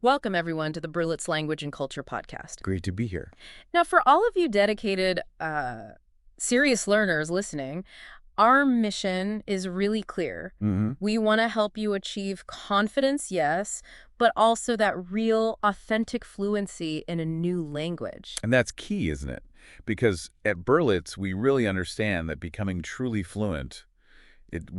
Welcome, everyone, to the Berlitz Language and Culture podcast. Great to be here. Now, for all of you dedicated, serious learners listening, our mission is really clear. We want to help you achieve confidence, yes, but also that real, authentic fluency in a new language. And that's key, isn't it? Because at Berlitz, we really understand that becoming truly fluent, it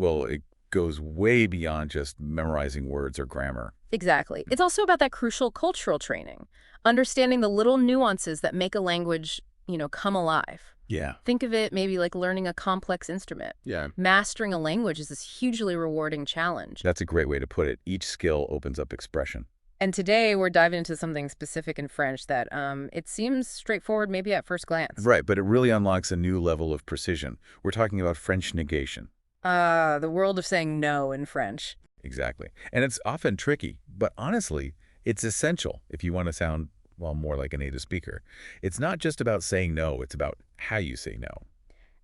goes way beyond just memorizing words or grammar. Exactly. It's also about that crucial cultural training, understanding the little nuances that make a language, come alive. Yeah. Think of it maybe like learning a complex instrument. Yeah. Mastering a language is this hugely rewarding challenge. That's a great way to put it. Each skill opens up expression. And today we're diving into something specific in French that it seems straightforward maybe at first glance. Right, but it really unlocks a new level of precision. We're talking about French negation. The world of saying no in French. Exactly. And it's often tricky, but honestly, it's essential if you want to sound, well, more like a native speaker. It's not just about saying no, it's about how you say no.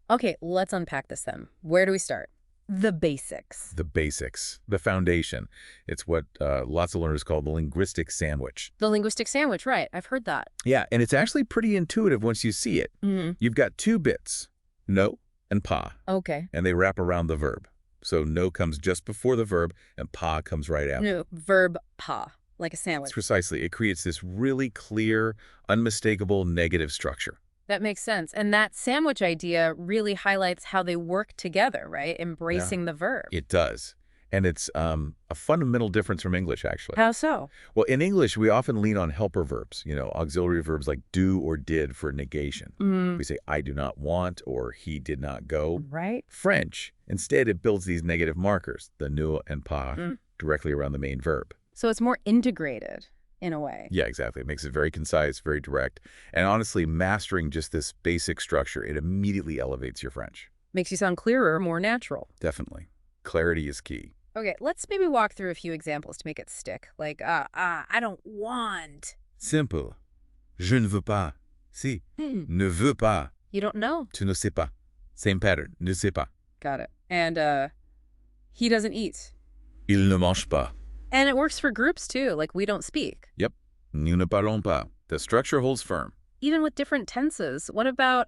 Okay, let's unpack this then. Where do we start? The basics. The basics, the foundation. It's what lots of learners call the linguistic sandwich. The linguistic sandwich, right. I've heard that. Yeah, and it's actually pretty intuitive once you see it. You've got two bits, no and pas. Okay. And they wrap around the verb. So no comes just before the verb, and pas comes right after. No, verb pas, like a sandwich. Precisely. It creates this really clear, unmistakable negative structure. That makes sense. And that sandwich idea really highlights how they work together, right? Embracing the verb. It does. And it's a fundamental difference from English, actually. How so? Well, in English, we often lean on helper verbs, auxiliary verbs like do or did for negation. We say, I do not want, or he did not go. Right. French, instead, it builds these negative markers, the ne and pas, directly around the main verb. So it's more integrated in a way. Yeah, exactly. It makes it very concise, very direct. And honestly, mastering just this basic structure, it immediately elevates your French. Makes you sound clearer, more natural. Definitely. Clarity is key. Okay, let's maybe walk through a few examples to make it stick. Like, I don't want. Simple. Je ne veux pas. Si. Ne veux pas. You don't know. Tu ne sais pas. Same pattern. Ne sais pas. Got it. And, he doesn't eat. Il ne mange pas. And it works for groups, too, like we don't speak. Yep. Nous ne parlons pas. The structure holds firm. Even with different tenses. What about,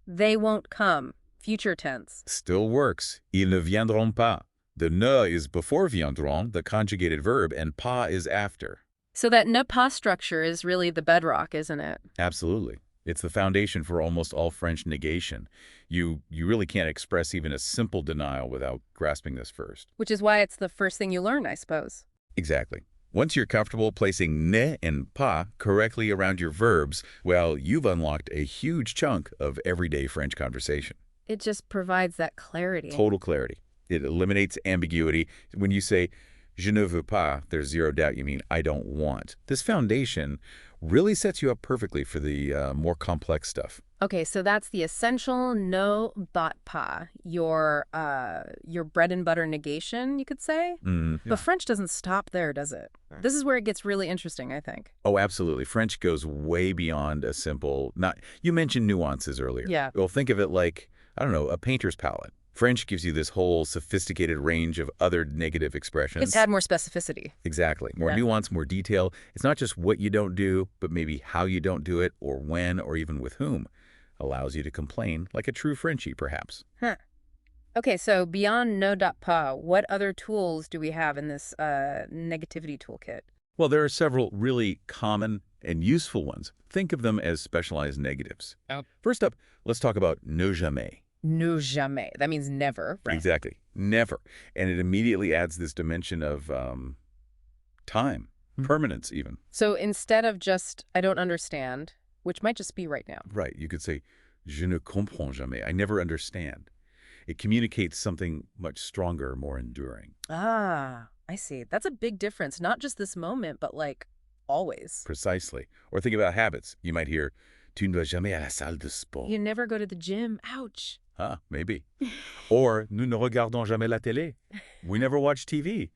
they won't come? Future tense. Still works. Ils ne viendront pas. The ne is before viendront, the conjugated verb, and pas is after. So that ne pas structure is really the bedrock, isn't it? Absolutely. It's the foundation for almost all French negation. You really can't express even a simple denial without grasping this first. Which is why it's the first thing you learn, I suppose. Exactly. Once you're comfortable placing ne and pas correctly around your verbs, well, you've unlocked a huge chunk of everyday French conversation. It just provides that clarity. Total clarity. It eliminates ambiguity. When you say, je ne veux pas, there's zero doubt you mean I don't want. This foundation really sets you up perfectly for the more complex stuff. Okay, so that's the essential no but pas, your bread and butter negation, you could say? Yeah. But French doesn't stop there, does it? This is where it gets really interesting, I think. Oh, absolutely. French goes way beyond a simple, you mentioned nuances earlier. Yeah. Well, think of it like, I don't know, a painter's palette. French gives you this whole sophisticated range of other negative expressions. It's had more specificity. Exactly. More nuance, more detail. It's not just what you don't do, but maybe how you don't do it, or when, or even with whom. Allows you to complain like a true Frenchie, perhaps. Huh. Okay, so beyond no.pas, what other tools do we have in this negativity toolkit? Well, there are several really common and useful ones. Think of them as specialized negatives. First up, let's talk about ne jamais. Ne jamais. That means never, right? Exactly. Never. And it immediately adds this dimension of time, permanence even. So instead of just, I don't understand, which might just be right now. Right. You could say, je ne comprends jamais. I never understand. It communicates something much stronger, more enduring. Ah, I see. That's a big difference. Not just this moment, but like always. Precisely. Or think about habits. You might hear, tu ne vas jamais à la salle de sport. You never go to the gym. Ouch. Huh, maybe. Or, nous ne regardons jamais la télé. We never watch TV.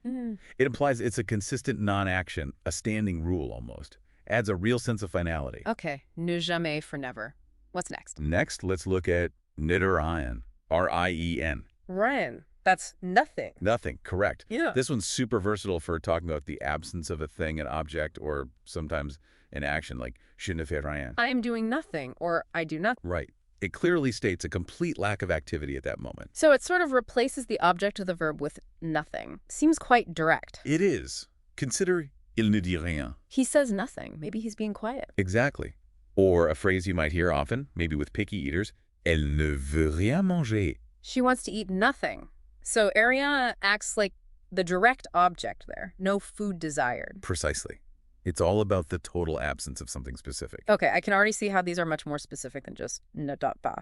It implies it's a consistent non-action, a standing rule almost. Adds a real sense of finality. Okay, ne jamais for never. What's next? Next, let's look at ne rien, R-I-E-N. Rien. That's nothing. Nothing, correct. Yeah. This one's super versatile for talking about the absence of a thing, an object, or sometimes an action, like je ne fais rien. I am doing nothing, or I do nothing. Right. It clearly states a complete lack of activity at that moment. So it sort of replaces the object of the verb with nothing. Seems quite direct. It is. Consider il ne dit rien. He says nothing. Maybe he's being quiet. Exactly. Or a phrase you might hear often, maybe with picky eaters, elle ne veut rien manger. She wants to eat nothing. So rien acts like the direct object there. No food desired. Precisely. It's all about the total absence of something specific. Okay, I can already see how these are much more specific than just ne dot pas.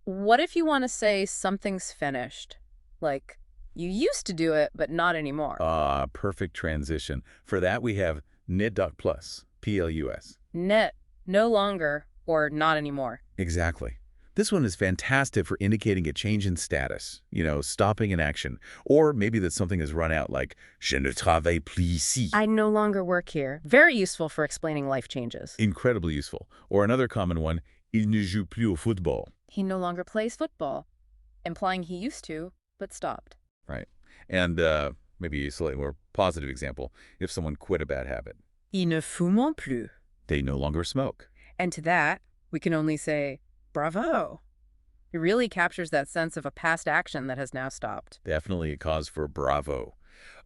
What if you want to say something's finished? Like, you used to do it, but not anymore. Perfect transition. For that, we have ne dot plus, P-L-U-S. Net, no longer, or not anymore. Exactly. This one is fantastic for indicating a change in status, stopping an action. Or maybe that something has run out, like, je ne travaille plus ici. I no longer work here. Very useful for explaining life changes. Incredibly useful. Or another common one, il ne joue plus au football. He no longer plays football, implying he used to, but stopped. Right. And maybe a slightly more positive example, if someone quit a bad habit. Ils ne fument plus. They no longer smoke. And to that, we can only say, bravo. It really captures that sense of a past action that has now stopped. Definitely a cause for bravo.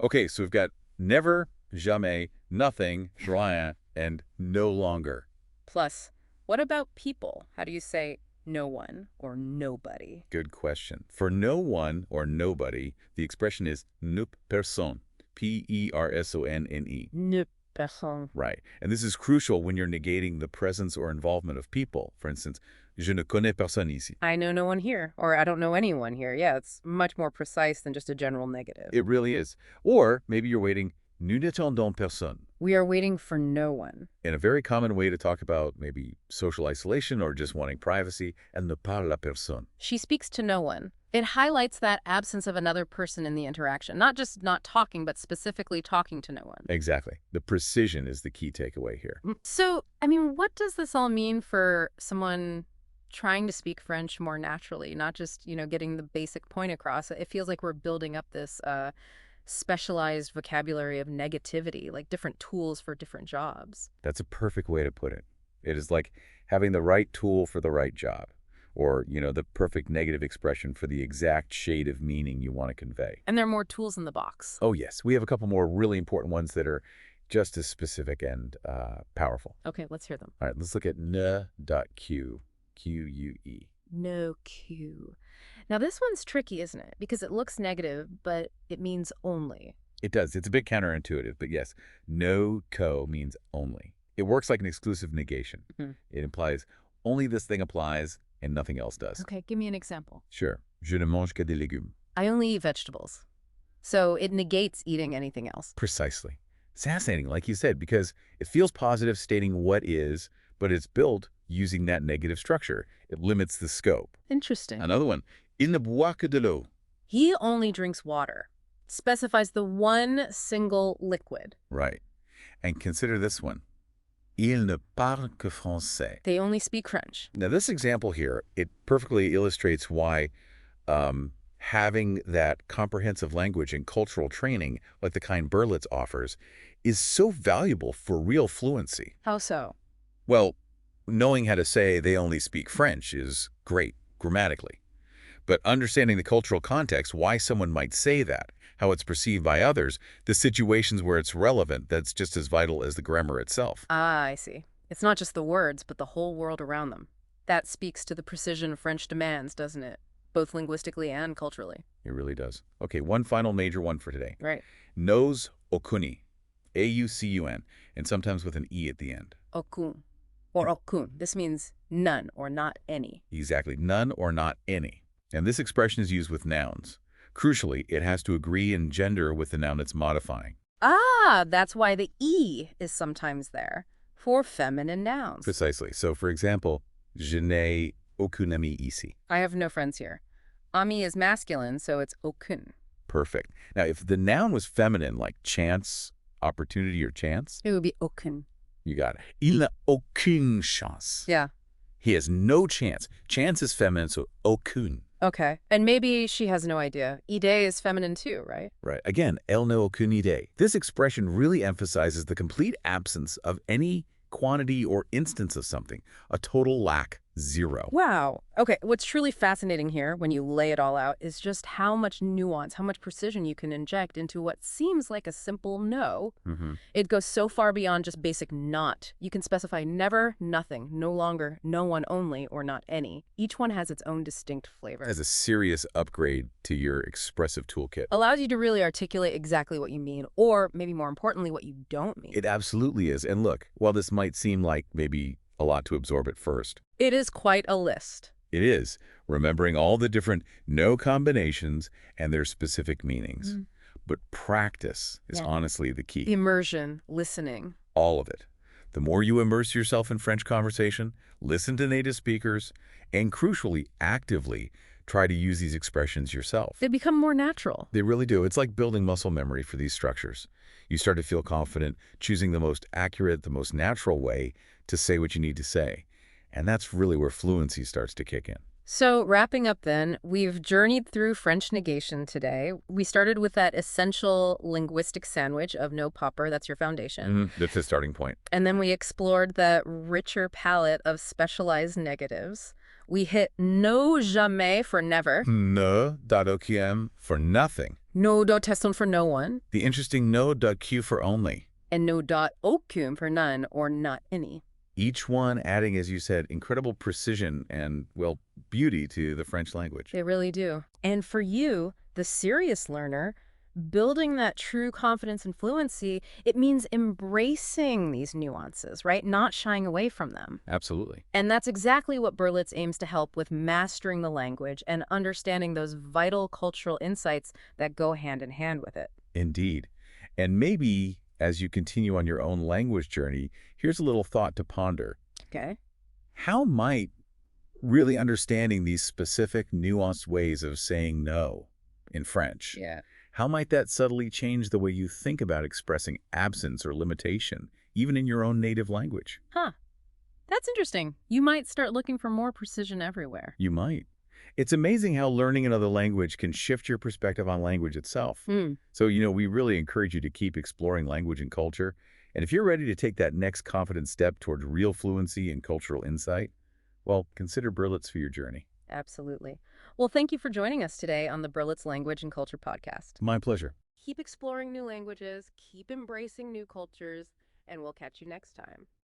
Okay, so we've got never, jamais, nothing, rien, and no longer. Plus, what about people? How do you say no one or nobody? Good question. For no one or nobody, the expression is ne personne, P-E-R-S-O-N-N-E. Ne personne. Right. And this is crucial when you're negating the presence or involvement of people. For instance, je ne connais personne ici. I know no one here, or I don't know anyone here. Yeah, it's much more precise than just a general negative. It really is. Or maybe you're waiting, nous n'attendons personne. We are waiting for no one. And a very common way to talk about maybe social isolation or just wanting privacy, elle ne parle à personne. She speaks to no one. It highlights that absence of another person in the interaction. Not just not talking, but specifically talking to no one. Exactly. The precision is the key takeaway here. So, what does this all mean for someone trying to speak French more naturally? Not just, getting the basic point across. It feels like we're building up this specialized vocabulary of negativity, like different tools for different jobs. That's a perfect way to put it. It is like having the right tool for the right job. Or, the perfect negative expression for the exact shade of meaning you want to convey. And there are more tools in the box. Oh, yes. We have a couple more really important ones that are just as specific and powerful. Okay, let's hear them. All right, let's look at ne.q, Q-U-E. No Q. Now, this one's tricky, isn't it? Because it looks negative, but it means only. It does. It's a bit counterintuitive, but yes, no co means only. It works like an exclusive negation. Mm-hmm. It implies only this thing applies and nothing else does. Okay, give me an example. Sure. Je ne mange que des légumes. I only eat vegetables. So it negates eating anything else. Precisely. It's fascinating, like you said, because it feels positive stating what is, but it's built using that negative structure. It limits the scope. Interesting. Another one. Il ne boit que de l'eau. He only drinks water. Specifies the one single liquid. Right. And consider this one. Il ne parle que français. They only speak French. Now, this example here, it perfectly illustrates why having that comprehensive language and cultural training, like the kind Berlitz offers, is so valuable for real fluency. How so? Well, knowing how to say they only speak French is great grammatically. But understanding the cultural context, why someone might say that, how it's perceived by others, the situations where it's relevant, that's just as vital as the grammar itself. Ah, I see. It's not just the words, but the whole world around them. That speaks to the precision French demands, doesn't it? Both linguistically and culturally. It really does. Okay, one final major one for today. Right. Knows aucune, A-U-C-U-N, and sometimes with an E at the end. Aucun. Or aucun. This means none or not any. Exactly, none or not any. And this expression is used with nouns. Crucially, it has to agree in gender with the noun it's modifying. Ah, that's why the E is sometimes there for feminine nouns. Precisely. So, for example, je n'ai aucun ami ici. I have no friends here. Ami is masculine, so it's aucun. Perfect. Now, if the noun was feminine, like chance, opportunity, or chance, it would be aucun. You got it. Il n'a aucune chance. Yeah. He has no chance. Chance is feminine, so aucune. Okay. And maybe she has no idea. Idee is feminine too, right? Right. Again, elle n'a aucune idée. This expression really emphasizes the complete absence of any quantity or instance of something, a total lack, zero. Wow. Okay, what's truly fascinating here, when you lay it all out, is just how much nuance, how much precision you can inject into what seems like a simple no. It goes so far beyond just basic not. You can specify never, nothing, no longer, no one only, or not any. Each one has its own distinct flavor. As a serious upgrade to your expressive toolkit. Allows you to really articulate exactly what you mean, or maybe more importantly, what you don't mean. It absolutely is. And look, while this might seem like maybe a lot to absorb at first, It is quite a list. it is, remembering all the different no combinations and their specific meanings. But practice is Yeah. honestly the key. Immersion, listening. All of it. The more you immerse yourself in French conversation, listen to native speakers, and crucially, actively try to use these expressions yourself. They become more natural. They really do. It's like building muscle memory for these structures. You start to feel confident choosing the most accurate, the most natural way to say what you need to say. And that's really where fluency starts to kick in. So wrapping up then, we've journeyed through French negation today. We started with that essential linguistic sandwich of no popper, that's your foundation. That's the starting point. And then we explored the richer palette of specialized negatives. We hit no jamais for never, Ne dot for nothing. no dot teston for no one, The interesting no dot q for only. and no dot aucun for none or not any. Each one adding, as you said, incredible precision and, well, beauty to the French language. They really do. And for you, the serious learner, building that true confidence and fluency, it means embracing these nuances, right? Not shying away from them. Absolutely. And that's exactly what Berlitz aims to help with, mastering the language and understanding those vital cultural insights that go hand in hand with it. Indeed. And maybe as you continue on your own language journey, here's a little thought to ponder. Okay. How might really understanding these specific, nuanced ways of saying no in French, Yeah. how might that subtly change the way you think about expressing absence or limitation, even in your own native language? Huh. That's interesting. You might start looking for more precision everywhere. You might. It's amazing how learning another language can shift your perspective on language itself. So, we really encourage you to keep exploring language and culture. And if you're ready to take that next confident step towards real fluency and cultural insight, well, consider Berlitz for your journey. Absolutely. Well, thank you for joining us today on the Berlitz Language and Culture Podcast. My pleasure. Keep exploring new languages, keep embracing new cultures, and we'll catch you next time.